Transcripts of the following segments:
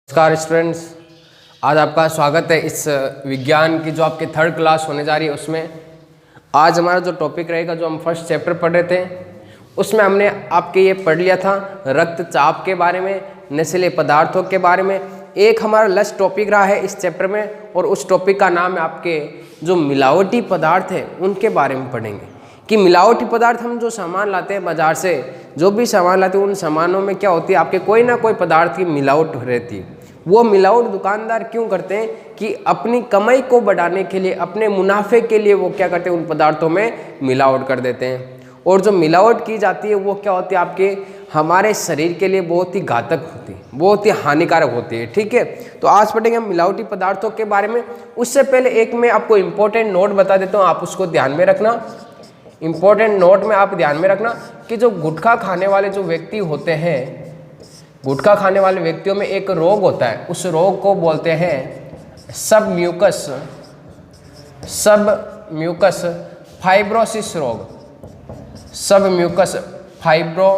नमस्कार स्टूडेंट्स, आज आपका स्वागत है इस विज्ञान की जो आपके थर्ड क्लास होने जा रही है उसमें। आज हमारा जो टॉपिक रहेगा, जो हम फर्स्ट चैप्टर पढ़ रहे थे, उसमें हमने आपके ये पढ़ लिया था रक्तचाप के बारे में, नशीले पदार्थों के बारे में। एक हमारा लास्ट टॉपिक रहा है इस चैप्टर में, और उस टॉपिक का नाम है आपके जो मिलावटी पदार्थ है उनके बारे में पढ़ेंगे कि मिलावटी पदार्थ हम जो सामान लाते हैं बाजार से, जो भी सामान लाते हैं उन सामानों में क्या होती है, आपके कोई ना कोई पदार्थ की मिलावट रहती है। वो मिलावट दुकानदार क्यों करते हैं कि अपनी कमाई को बढ़ाने के लिए, अपने मुनाफे के लिए वो क्या करते हैं, उन पदार्थों में मिलावट कर देते हैं। और जो मिलावट की जाती है वो क्या होती है, आपके हमारे शरीर के लिए बहुत ही घातक होती है, बहुत ही हानिकारक होती है। ठीक है, तो आज पढ़ेंगे हम मिलावटी पदार्थों के बारे में। उससे पहले एक मैं आपको इम्पोर्टेंट नोट बता देता हूँ, आप उसको ध्यान में रखना। इम्पोर्टेंट नोट में आप ध्यान में रखना कि जो गुटखा खाने वाले जो व्यक्ति होते हैं, गुटखा खाने वाले व्यक्तियों में एक रोग होता है, उस रोग को बोलते हैं सब म्यूकस फाइब्रोसिस रोग। सब म्यूकस फाइब्रो,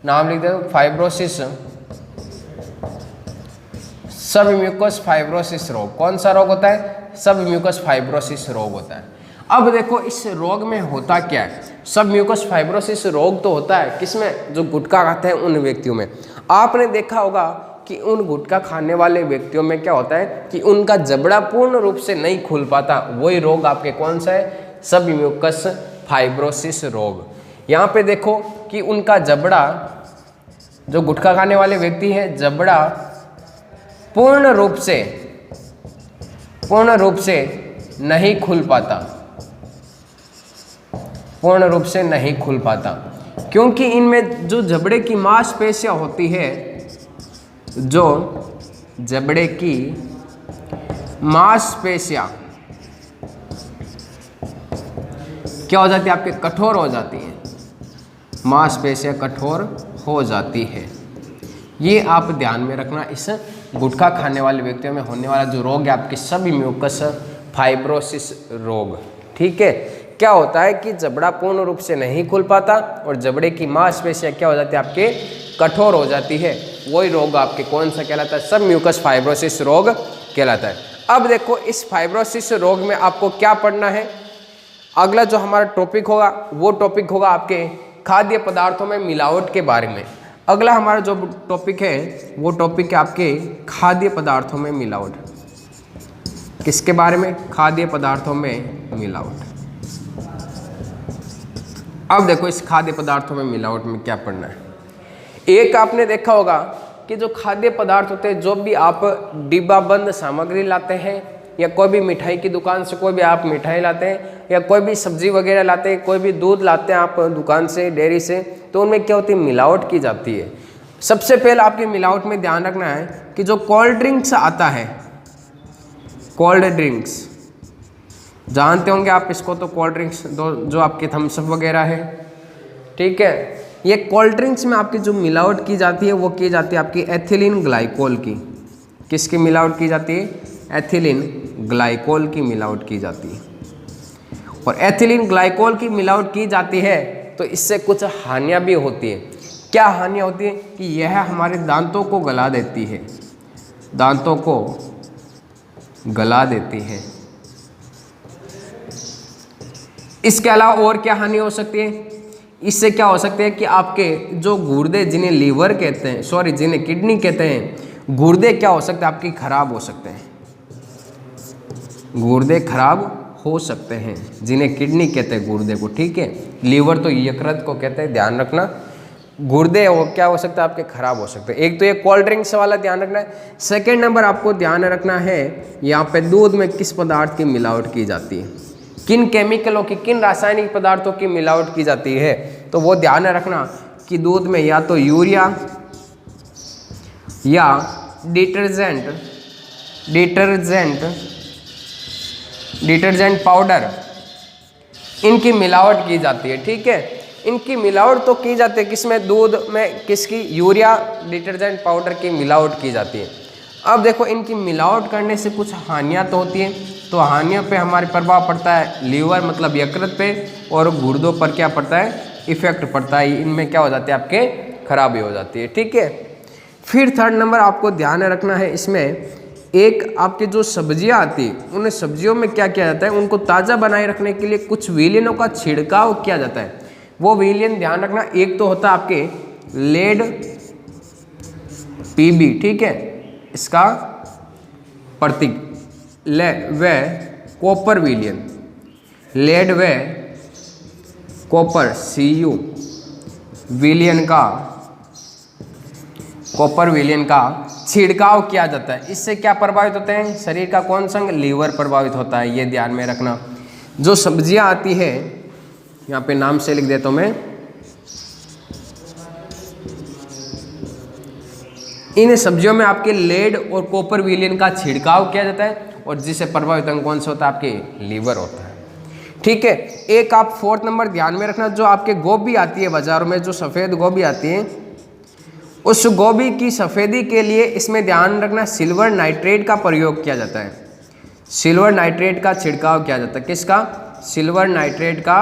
नाम लिख दो, फाइब्रोसिस, सब म्यूकस फाइब्रोसिस रोग। कौन सा रोग होता है? सब म्यूकस फाइब्रोसिस रोग होता है। अब देखो इस रोग में होता क्या है। सब म्यूकस फाइब्रोसिस रोग तो होता है किसमें? जो गुटखा खाते हैं उन व्यक्तियों में। आपने देखा होगा कि उन गुटखा खाने वाले व्यक्तियों में क्या होता है कि उनका जबड़ा पूर्ण रूप से नहीं खुल पाता। वही रोग आपके कौन सा है? सब म्यूकस फाइब्रोसिस रोग। यहाँ पे देखो कि उनका जबड़ा, जो गुटखा खाने वाले व्यक्ति हैं, जबड़ा पूर्ण रूप से नहीं खुल पाता, पूर्ण रूप से नहीं खुल पाता, क्योंकि इनमें जो जबड़े की मांसपेशियां होती है, जो जबड़े की मांसपेशियां क्या हो जाती है, आपके कठोर हो जाती हैं। मांसपेशियां कठोर हो जाती है। ये आप ध्यान में रखना। इस गुटखा खाने वाले व्यक्तियों में होने वाला जो रोग है आपके सब म्यूकस फाइब्रोसिस रोग। ठीक है, क्या होता है कि जबड़ा पूर्ण रूप से नहीं खुल पाता और जबड़े की मांसपेशियां क्या हो जाती है, आपके कठोर हो जाती है। वही रोग आपके कौन सा कहलाता है? सब म्यूकस फाइब्रोसिस रोग कहलाता है। अब देखो इस फाइब्रोसिस रोग में आपको क्या पढ़ना है। अगला जो हमारा टॉपिक होगा वो टॉपिक होगा आपके खाद्य पदार्थों में मिलावट के बारे में। अगला हमारा जो टॉपिक है वो टॉपिक है आपके खाद्य पदार्थों में मिलावट। किसके बारे में? खाद्य पदार्थों में मिलावट। अब देखो इस खाद्य पदार्थों में मिलावट में क्या पढ़ना है। एक आपने देखा होगा कि जो खाद्य पदार्थ होते हैं, जो भी आप डिब्बाबंद सामग्री लाते हैं, या कोई भी मिठाई की दुकान से कोई भी आप मिठाई लाते हैं, या कोई भी सब्जी वगैरह लाते हैं, कोई भी दूध लाते हैं आप दुकान से, डेयरी से, तो उनमें क्या होती है? मिलावट की जाती है। सबसे पहले आपकी मिलावट में ध्यान रखना है कि जो कोल्ड ड्रिंक्स आता है, कोल्ड ड्रिंक्स जानते होंगे आप इसको, तो कोल्ड ड्रिंक्स जो आपके थम्स अप वगैरह है, ठीक है, ये कोल्ड ड्रिंक्स में आपकी जो मिलावट की जाती है वो की जाती है आपकी एथिलीन ग्लाइकोल की। किसकी मिलावट की जाती है? एथिलीन ग्लाइकोल की मिलावट की जाती है। और एथिलीन ग्लाइकोल की मिलावट की जाती है तो इससे कुछ हानियां भी होती हैं। क्या हानियां होती है? कि यह हमारे दांतों को गला देती है, दांतों को गला देती है। इसके अलावा और क्या हानि हो सकती है? इससे क्या हो सकती है कि आपके जो गुर्दे, जिन्हें लीवर कहते हैं, सॉरी जिन्हें किडनी कहते हैं, गुर्दे क्या हो सकते हैं? आपकी खराब हो सकते हैं। गुर्दे खराब हो सकते हैं, जिन्हें किडनी कहते हैं गुर्दे को। ठीक है, लीवर तो यकृत को कहते हैं, ध्यान रखना। गुर्दे वो क्या हो सकता है? आपके खराब हो सकते हैं। एक तो ये कोल्ड ड्रिंक्स वाला ध्यान रखना है। सेकेंड नंबर आपको ध्यान रखना है यहाँ पे दूध में किस पदार्थ की मिलावट की जाती है, किन केमिकलों की, किन रासायनिक पदार्थों की मिलावट की जाती है। तो वो ध्यान रखना कि दूध में या तो यूरिया या डिटर्जेंट पाउडर, इनकी मिलावट की जाती है। ठीक है, इनकी मिलावट तो की जाती है किसमें? दूध में किसकी? यूरिया, डिटर्जेंट पाउडर की मिलावट की जाती है। अब देखो इनकी मिलावट करने से कुछ हानियां तो होती हैं। तो हानियों पे हमारे प्रभाव पड़ता है लीवर मतलब यकृत पे, और गुर्दों पर क्या पड़ता है? इफेक्ट पड़ता है। इनमें क्या हो जाती है? आपके खराबी हो जाती है। ठीक है, फिर थर्ड नंबर आपको ध्यान रखना है, इसमें एक आपके जो सब्जियां आती है उन सब्जियों में क्या किया जाता है, उनको ताज़ा बनाए रखने के लिए कुछ विलेनों का छिड़काव किया जाता है। वो विलेन ध्यान रखना, एक तो होता है आपके लेड पीबी, ठीक है, इसका प्रतीक व कॉपर विलियन, लेड व कॉपर Cu विलियन का, कॉपर विलियन का छिड़काव किया जाता है। इससे क्या प्रभावित होते हैं, शरीर का कौन सा अंग, लीवर प्रभावित होता है, ये ध्यान में रखना। जो सब्जियां आती है, यहाँ पे नाम से लिख देता हूँ मैं, इन सब्जियों में आपके लेड और कॉपर विलियन का छिड़काव किया जाता है, और जिससे प्रभावित अंग कौन सा होता है, आपके लीवर होता है। ठीक है, एक आप फोर्थ नंबर ध्यान में रखना, जो आपके गोभी आती है बाजारों में, जो सफ़ेद गोभी आती है, उस गोभी की सफ़ेदी के लिए इसमें ध्यान रखना सिल्वर नाइट्रेट का प्रयोग किया जाता है। सिल्वर नाइट्रेट का छिड़काव किया जाता है, किसका, सिल्वर नाइट्रेट का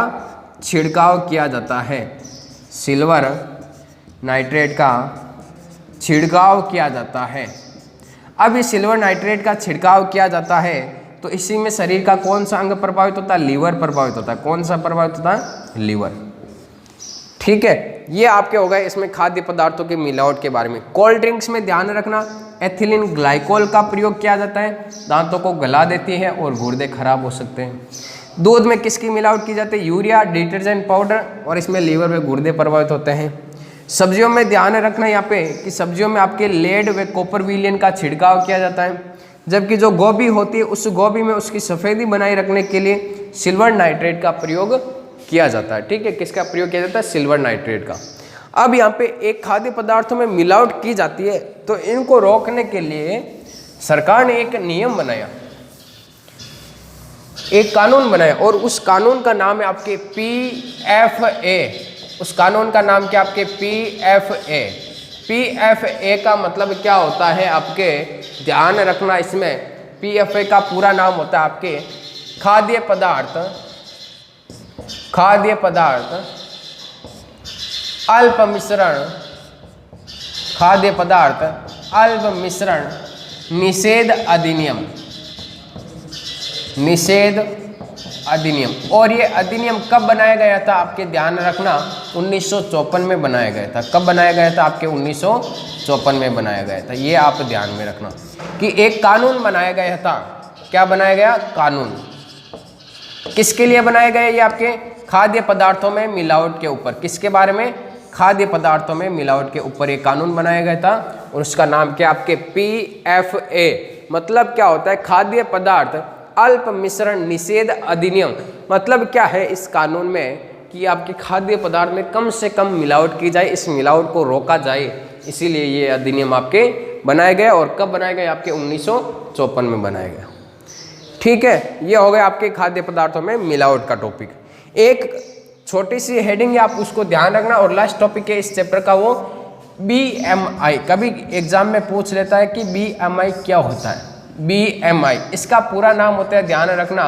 छिड़काव किया जाता है, सिल्वर नाइट्रेट का छिड़काव किया जाता है। अब इस सिल्वर नाइट्रेट का छिड़काव किया जाता है तो इसी में शरीर का कौन सा अंग प्रभावित होता है, लीवर प्रभावित होता है। कौन सा प्रभावित होता है, लीवर। ठीक है, ये आपके हो गए इसमें खाद्य पदार्थों के मिलावट के बारे में। कोल्ड ड्रिंक्स में ध्यान रखना, एथिलीन ग्लाइकोल का प्रयोग किया जाता है, दांतों को गला देती है और गुर्दे खराब हो सकते हैं। दूध में किसकी मिलावट की जाती है, यूरिया, डिटर्जेंट पाउडर, और इसमें लीवर व गुर्दे प्रभावित होते हैं। सब्जियों में ध्यान रखना यहाँ पे कि सब्जियों में आपके लेड व कॉपर विलियन का छिड़काव किया जाता है, जबकि जो गोभी होती है उस गोभी में उसकी सफ़ेदी बनाए रखने के लिए सिल्वर नाइट्रेट का प्रयोग किया जाता है। ठीक है, किसका प्रयोग किया जाता है, सिल्वर नाइट्रेट का। अब यहाँ पे एक खाद्य पदार्थों में मिलावट की जाती है तो इनको रोकने के लिए सरकार ने एक नियम बनाया, एक कानून बनाया, और उस कानून का नाम है आपके PFA। उस कानून का नाम क्या, आपके PFA। PFA का मतलब क्या होता है, आपके ध्यान रखना, इसमें PFA का पूरा नाम होता है आपके खाद्य पदार्थ अल्प मिश्रण, खाद्य पदार्थ अल्प मिश्रण निषेध अधिनियम, निषेध अधिनियम। और ये अधिनियम कब बनाया गया था, आपके ध्यान रखना 1954 में बनाया गया था। कब बनाया गया था, आपके 1954 में बनाया गया था। ये आप ध्यान में रखना कि एक कानून बनाया गया था। क्या बनाया गया, कानून किसके लिए बनाया गया, ये आपके खाद्य पदार्थों में मिलावट के ऊपर। किसके बारे में, खाद्य पदार्थों में मिलावट के ऊपर एक कानून बनाया गया था, और उसका नाम क्या, आपके PFA। मतलब क्या होता है, खाद्य पदार्थ अल्प मिश्रण निषेध अधिनियम। मतलब क्या है इस कानून में कि आपके खाद्य पदार्थ में कम से कम मिलावट की जाए, इस मिलावट को रोका जाए, इसीलिए ये अधिनियम आपके बनाए गए। और कब बनाए गए, आपके 1954 में बनाया गया। ठीक है, ये हो गया आपके खाद्य पदार्थों में मिलावट का टॉपिक। एक छोटी सी हेडिंग है, आप उसको ध्यान रखना। और लास्ट टॉपिक है इस चैप्टर का वो BMI। कभी एग्जाम में पूछ लेता है कि BMI क्या होता है। BMI इसका पूरा नाम होता है, ध्यान रखना,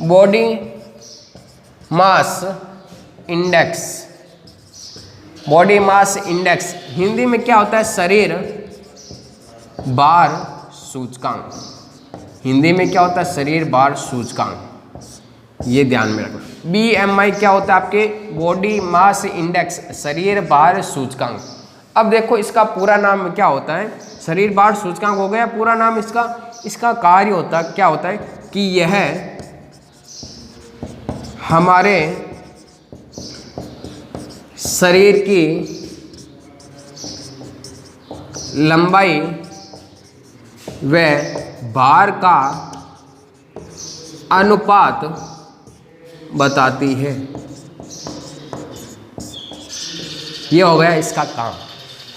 body mass index. Body mass index Hindi में क्या होता है, शरीर भार सूचकांक। हिंदी में क्या होता है, शरीर भार सूचकांक। ये ध्यान में रखना। BMI क्या होता है, आपके बॉडी मास इंडेक्स, शरीर भार सूचकांक। अब देखो इसका पूरा नाम क्या होता है, शरीर भार सूचकांक हो गया पूरा नाम इसका। इसका कार्य होता क्या होता है कि यह हमारे शरीर की लंबाई व भार का अनुपात बताती है। ये हो गया इसका काम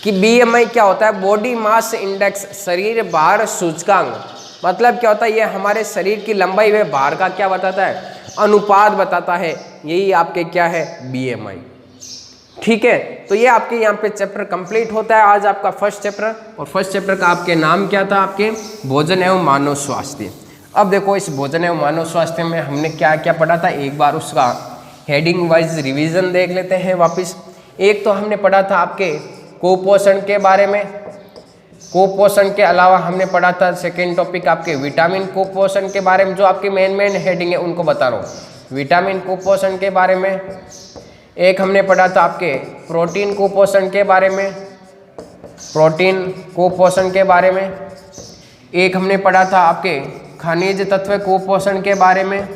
कि BMI क्या होता है, बॉडी मास इंडेक्स, शरीर भार सूचकांक। मतलब क्या होता है, ये हमारे शरीर की लंबाई व भार का क्या बताता है, अनुपात बताता है। यही आपके क्या है, BMI। ठीक है, तो ये आपके यहाँ पे चैप्टर कंप्लीट होता है आज आपका फर्स्ट चैप्टर। और फर्स्ट चैप्टर का आपके नाम क्या था, आपके भोजन एवं मानव स्वास्थ्य। अब देखो इस भोजन एवं मानव स्वास्थ्य में हमने क्या क्या पढ़ा था, एक बार उसका हेडिंग वाइज रिवीजन देख लेते हैं वापस। एक तो हमने पढ़ा था आपके कुपोषण के बारे में, कुपोषण के अलावा हमने पढ़ा था सेकेंड टॉपिक आपके विटामिन कुपोषण के बारे में, जो आपकी मेन हेडिंग है उनको बता रहा हूँ। विटामिन कुपोषण के बारे में एक हमने पढ़ा था आपके प्रोटीन कुपोषण के बारे में, प्रोटीन कुपोषण के बारे में। एक हमने पढ़ा था आपके खनिज तत्व कुपोषण के बारे में,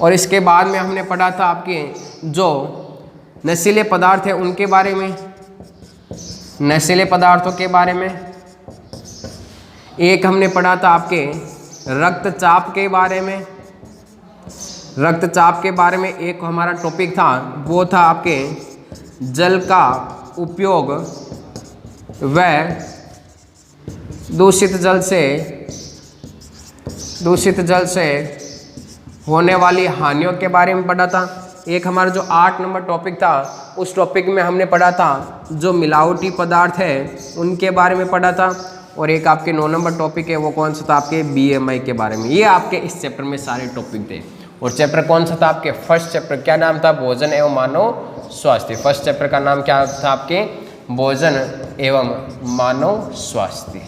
और इसके बाद में हमने पढ़ा था आपके जो नशीले पदार्थ है उनके बारे में, नशीले पदार्थों के बारे में। एक हमने पढ़ा था आपके रक्तचाप के बारे में, रक्तचाप के बारे में एक हमारा टॉपिक था, वो था आपके जल का उपयोग व दूषित जल से होने वाली हानियों के बारे में पढ़ा था। एक हमारा जो 8 नंबर टॉपिक था, उस टॉपिक में हमने पढ़ा था जो मिलावटी पदार्थ है उनके बारे में पढ़ा था। और एक आपके 9 नंबर टॉपिक है, वो कौन सा था आपके BMI के बारे में। ये आपके इस चैप्टर में सारे टॉपिक थे। और चैप्टर कौन सा था आपके फर्स्ट चैप्टर, क्या नाम था? भोजन एवं मानव स्वास्थ्य। फर्स्ट चैप्टर का नाम क्या था आपके? भोजन एवं मानव स्वास्थ्य।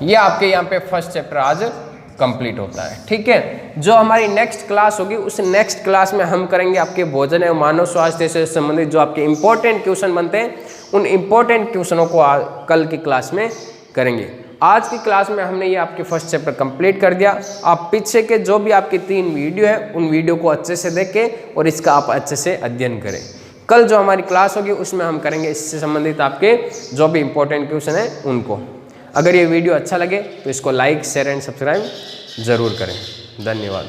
ये आपके यहाँ पे फर्स्ट चैप्टर आज कंप्लीट होता है। ठीक है, जो हमारी नेक्स्ट क्लास होगी उस नेक्स्ट क्लास में हम करेंगे आपके भोजन एवं मानव स्वास्थ्य से संबंधित जो आपके इंपॉर्टेंट क्वेश्चन बनते हैं, उन इंपॉर्टेंट क्वेश्चनों को कल की क्लास में करेंगे। आज की क्लास में हमने ये आपके फर्स्ट चैप्टर कंप्लीट कर दिया। आप पीछे के जो भी आपके 3 वीडियो है उन वीडियो को अच्छे से देखें और इसका आप अच्छे से अध्ययन करें। कल जो हमारी क्लास होगी उसमें हम करेंगे इससे संबंधित आपके जो भी इंपॉर्टेंट क्वेश्चन है उनको। अगर ये वीडियो अच्छा लगे तो इसको लाइक, शेयर एंड सब्सक्राइब ज़रूर करें। धन्यवाद।